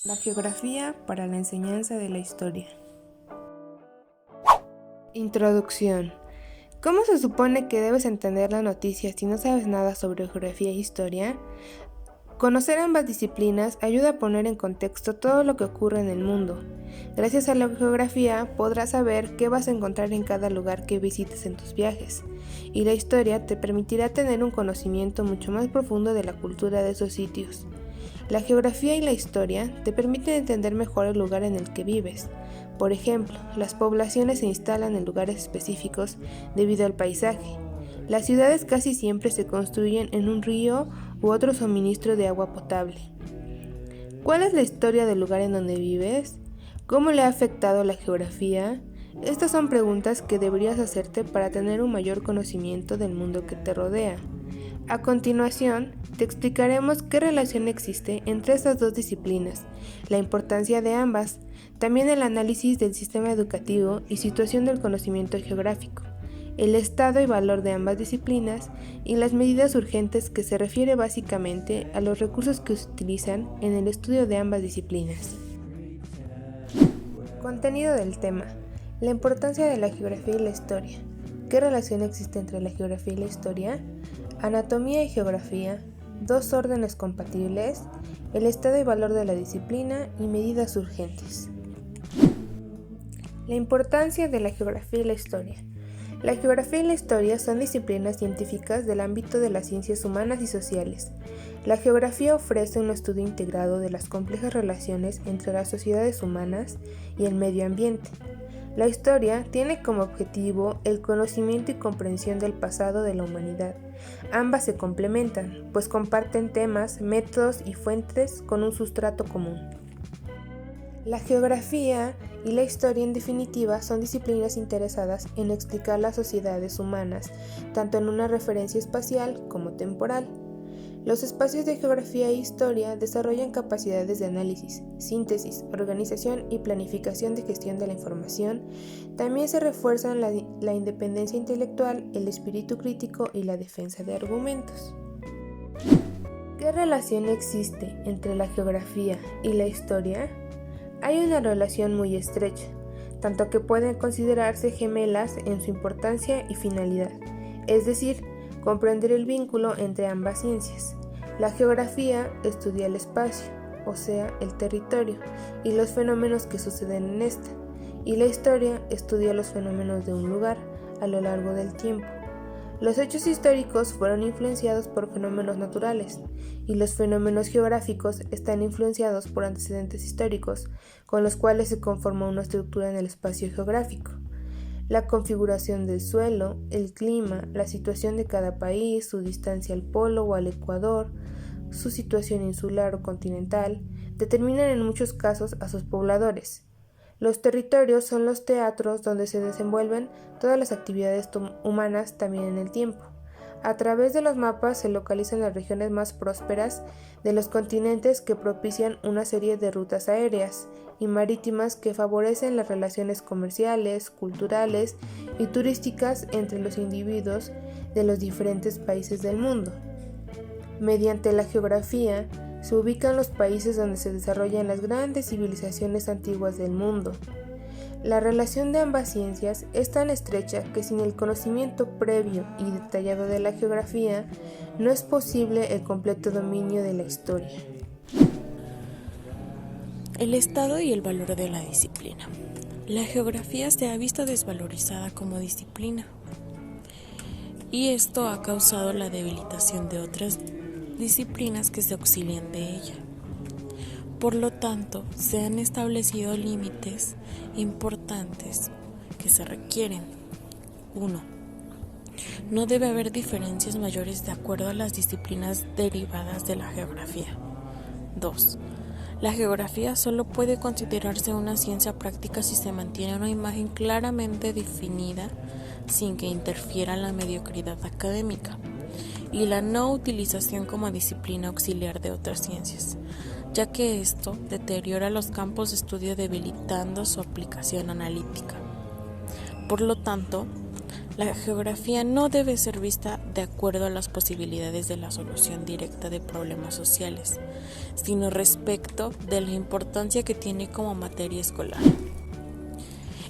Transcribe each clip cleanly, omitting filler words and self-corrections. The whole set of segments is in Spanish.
La geografía para la enseñanza de la historia. Introducción. ¿Cómo se supone que debes entender la noticia si no sabes nada sobre geografía e historia? Conocer ambas disciplinas ayuda a poner en contexto todo lo que ocurre en el mundo. Gracias a la geografía podrás saber qué vas a encontrar en cada lugar que visites en tus viajes, y la historia te permitirá tener un conocimiento mucho más profundo de la cultura de esos sitios. La geografía y la historia te permiten entender mejor el lugar en el que vives. Por ejemplo, las poblaciones se instalan en lugares específicos debido al paisaje. Las ciudades casi siempre se construyen en un río u otro suministro de agua potable. ¿Cuál es la historia del lugar en donde vives? ¿Cómo le ha afectado la geografía? Estas son preguntas que deberías hacerte para tener un mayor conocimiento del mundo que te rodea. A continuación, te explicaremos qué relación existe entre estas dos disciplinas, la importancia de ambas, también el análisis del sistema educativo y situación del conocimiento geográfico, el estado y valor de ambas disciplinas y las medidas urgentes, que se refiere básicamente a los recursos que se utilizan en el estudio de ambas disciplinas. Contenido del tema: la importancia de la geografía y la historia. ¿Qué relación existe entre la geografía y la historia? Anatomía y geografía, dos órdenes compatibles, el estado y valor de la disciplina y medidas urgentes. La importancia de la geografía y la historia. La geografía y la historia son disciplinas científicas del ámbito de las ciencias humanas y sociales. La geografía ofrece un estudio integrado de las complejas relaciones entre las sociedades humanas y el medio ambiente. La historia tiene como objetivo el conocimiento y comprensión del pasado de la humanidad. Ambas se complementan, pues comparten temas, métodos y fuentes con un sustrato común. La geografía y la historia, en definitiva, son disciplinas interesadas en explicar las sociedades humanas, tanto en una referencia espacial como temporal. Los espacios de geografía e historia desarrollan capacidades de análisis, síntesis, organización y planificación de gestión de la información. También se refuerzan la independencia intelectual, el espíritu crítico y la defensa de argumentos. ¿Qué relación existe entre la geografía y la historia? Hay una relación muy estrecha, tanto que pueden considerarse gemelas en su importancia y finalidad, es decir, comprender el vínculo entre ambas ciencias. La geografía estudia el espacio, o sea, el territorio, y los fenómenos que suceden en ésta, y la historia estudia los fenómenos de un lugar a lo largo del tiempo. Los hechos históricos fueron influenciados por fenómenos naturales, y los fenómenos geográficos están influenciados por antecedentes históricos, con los cuales se conforma una estructura en el espacio geográfico. La configuración del suelo, el clima, la situación de cada país, su distancia al polo o al ecuador, su situación insular o continental, determinan en muchos casos a sus pobladores. Los territorios son los teatros donde se desenvuelven todas las actividades humanas, también en el tiempo. A través de los mapas se localizan las regiones más prósperas de los continentes, que propician una serie de rutas aéreas y marítimas que favorecen las relaciones comerciales, culturales y turísticas entre los individuos de los diferentes países del mundo. Mediante la geografía se ubican los países donde se desarrollan las grandes civilizaciones antiguas del mundo. La relación de ambas ciencias es tan estrecha que sin el conocimiento previo y detallado de la geografía no es posible el completo dominio de la historia. El estado y el valor de la disciplina. La geografía se ha visto desvalorizada como disciplina, y esto ha causado la debilitación de otras disciplinas que se auxilian de ella. Por lo tanto, se han establecido límites importantes que se requieren. 1. No debe haber diferencias mayores de acuerdo a las disciplinas derivadas de la geografía. 2. La geografía solo puede considerarse una ciencia práctica si se mantiene una imagen claramente definida sin que interfiera la mediocridad académica y la no utilización como disciplina auxiliar de otras ciencias, ya que esto deteriora los campos de estudio, debilitando su aplicación analítica. Por lo tanto, La geografía no debe ser vista de acuerdo a las posibilidades de la solución directa de problemas sociales, sino respecto de la importancia que tiene como materia escolar.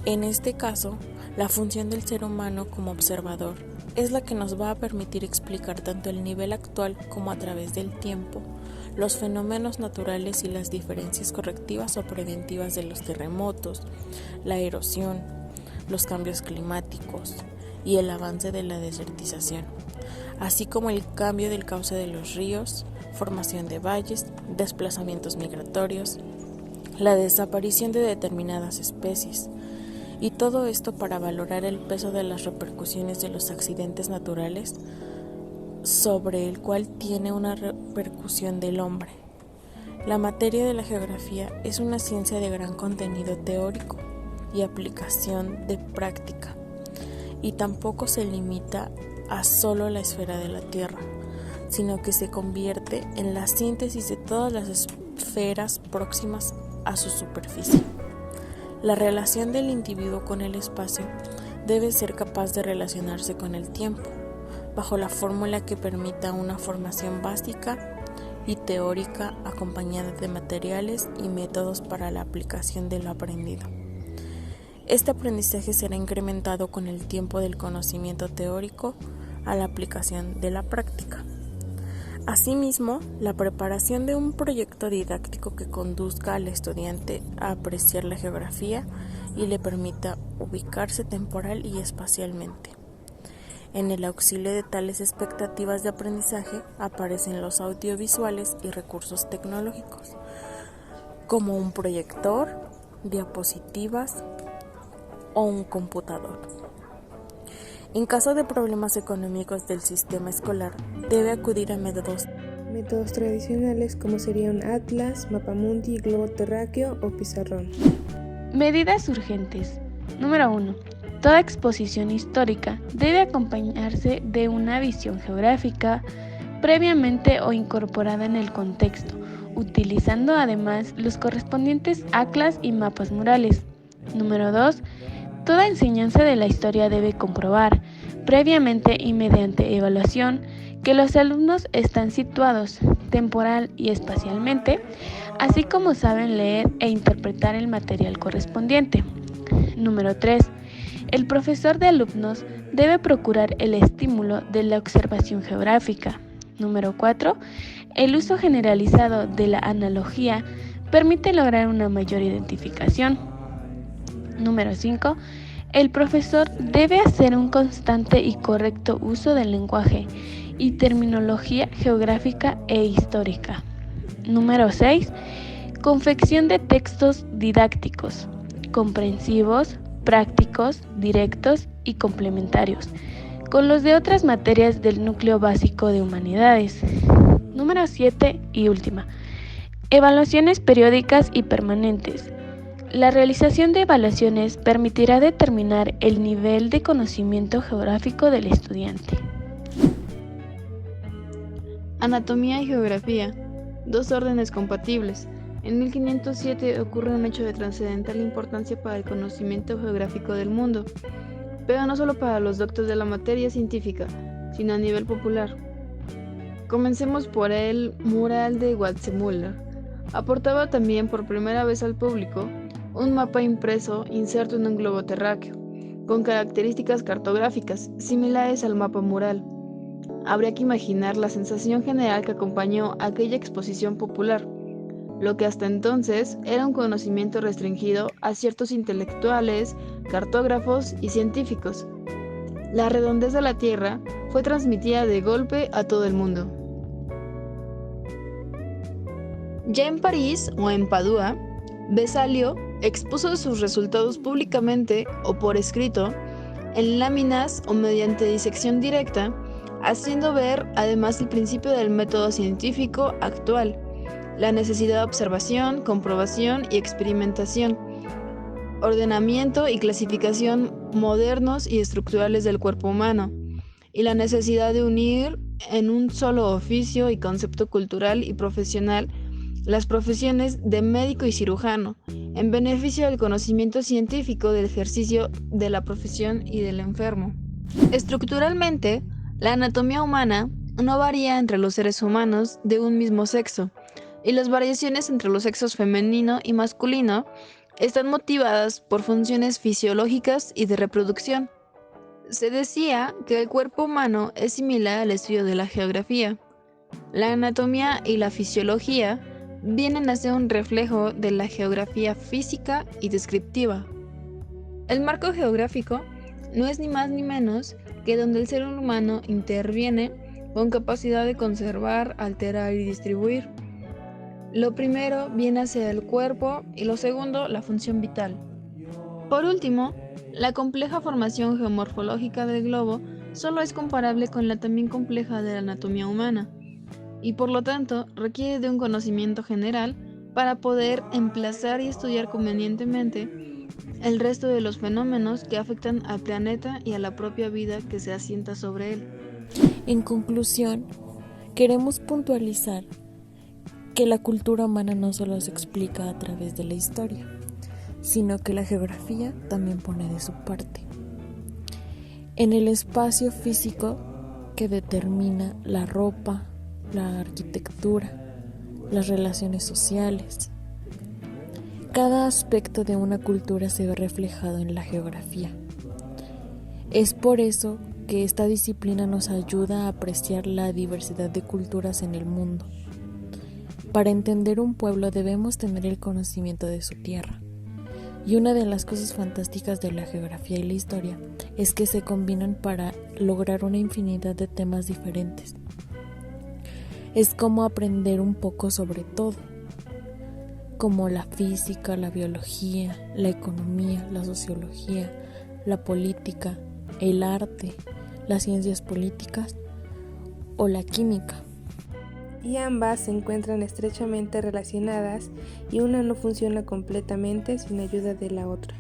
En este caso, la función del ser humano como observador es la que nos va a permitir explicar tanto el nivel actual como a través del tiempo, los fenómenos naturales y las diferencias correctivas o preventivas de los terremotos, la erosión, los cambios climáticos y el avance de la desertización, así como el cambio del cauce de los ríos, formación de valles, desplazamientos migratorios, la desaparición de determinadas especies, y todo esto para valorar el peso de las repercusiones de los accidentes naturales sobre el cual tiene una repercusión del hombre. La materia de la geografía es una ciencia de gran contenido teórico y aplicación de práctica, y tampoco se limita a solo la esfera de la Tierra, sino que se convierte en la síntesis de todas las esferas próximas a su superficie. La relación del individuo con el espacio debe ser capaz de relacionarse con el tiempo, bajo la fórmula que permita una formación básica y teórica acompañada de materiales y métodos para la aplicación de lo aprendido. Este aprendizaje será incrementado con el tiempo del conocimiento teórico a la aplicación de la práctica. Asimismo, la preparación de un proyecto didáctico que conduzca al estudiante a apreciar la geografía y le permita ubicarse temporal y espacialmente. En el auxilio de tales expectativas de aprendizaje aparecen los audiovisuales y recursos tecnológicos, como un proyector, diapositivas o un computador. En caso de problemas económicos del sistema escolar, debe acudir a métodos tradicionales como sería un atlas, mapamundi, globo terráqueo o pizarrón. Medidas urgentes. Número 1. Toda exposición histórica debe acompañarse de una visión geográfica previamente o incorporada en el contexto, utilizando además los correspondientes atlas y mapas murales. Número 2. Toda enseñanza de la historia debe comprobar, previamente y mediante evaluación, que los alumnos están situados temporal y espacialmente, así como saben leer e interpretar el material correspondiente. Número 3. El profesor de alumnos debe procurar el estímulo de la observación geográfica. Número 4. El uso generalizado de la analogía permite lograr una mayor identificación. Número 5. El profesor debe hacer un constante y correcto uso del lenguaje y terminología geográfica e histórica. Número 6. Confección de textos didácticos, comprensivos, prácticos, directos y complementarios, con los de otras materias del núcleo básico de humanidades. Número 7 y última. Evaluaciones periódicas y permanentes. La realización de evaluaciones permitirá determinar el nivel de conocimiento geográfico del estudiante. Anatomía y geografía, dos órdenes compatibles. En 1507 ocurre un hecho de trascendental importancia para el conocimiento geográfico del mundo, pero no solo para los doctos de la materia científica, sino a nivel popular. Comencemos por el mural de Waldseemüller. Aportaba también por primera vez al público un mapa impreso inserto en un globo terráqueo, con características cartográficas similares al mapa mural. Habría que imaginar la sensación general que acompañó aquella exposición popular, lo que hasta entonces era un conocimiento restringido a ciertos intelectuales, cartógrafos y científicos. La redondez de la Tierra fue transmitida de golpe a todo el mundo. Ya en París o en Padua, Vesalio expuso sus resultados públicamente o por escrito, en láminas o mediante disección directa, haciendo ver además el principio del método científico actual, la necesidad de observación, comprobación y experimentación, ordenamiento y clasificación modernos y estructurales del cuerpo humano, y la necesidad de unir en un solo oficio y concepto cultural y profesional las profesiones de médico y cirujano, en beneficio del conocimiento científico del ejercicio de la profesión y del enfermo. Estructuralmente, la anatomía humana no varía entre los seres humanos de un mismo sexo, y las variaciones entre los sexos femenino y masculino están motivadas por funciones fisiológicas y de reproducción. Se decía que el cuerpo humano es similar al estudio de la geografía. La anatomía y la fisiología vienen a ser un reflejo de la geografía física y descriptiva. El marco geográfico no es ni más ni menos que donde el ser humano interviene con capacidad de conservar, alterar y distribuir. Lo primero viene hacia el cuerpo y lo segundo la función vital. Por último, la compleja formación geomorfológica del globo solo es comparable con la también compleja de la anatomía humana, y por lo tanto requiere de un conocimiento general para poder emplazar y estudiar convenientemente el resto de los fenómenos que afectan al planeta y a la propia vida que se asienta sobre él. En conclusión, queremos puntualizar que la cultura humana no solo se explica a través de la historia, sino que la geografía también pone de su parte. En el espacio físico que determina la ropa, la arquitectura, las relaciones sociales. Cada aspecto de una cultura se ve reflejado en la geografía. Es por eso que esta disciplina nos ayuda a apreciar la diversidad de culturas en el mundo. Para entender un pueblo debemos tener el conocimiento de su tierra. Y una de las cosas fantásticas de la geografía y la historia es que se combinan para lograr una infinidad de temas diferentes. Es como aprender un poco sobre todo, como la física, la biología, la economía, la sociología, la política, el arte, las ciencias políticas o la química. Y ambas se encuentran estrechamente relacionadas y una no funciona completamente sin ayuda de la otra.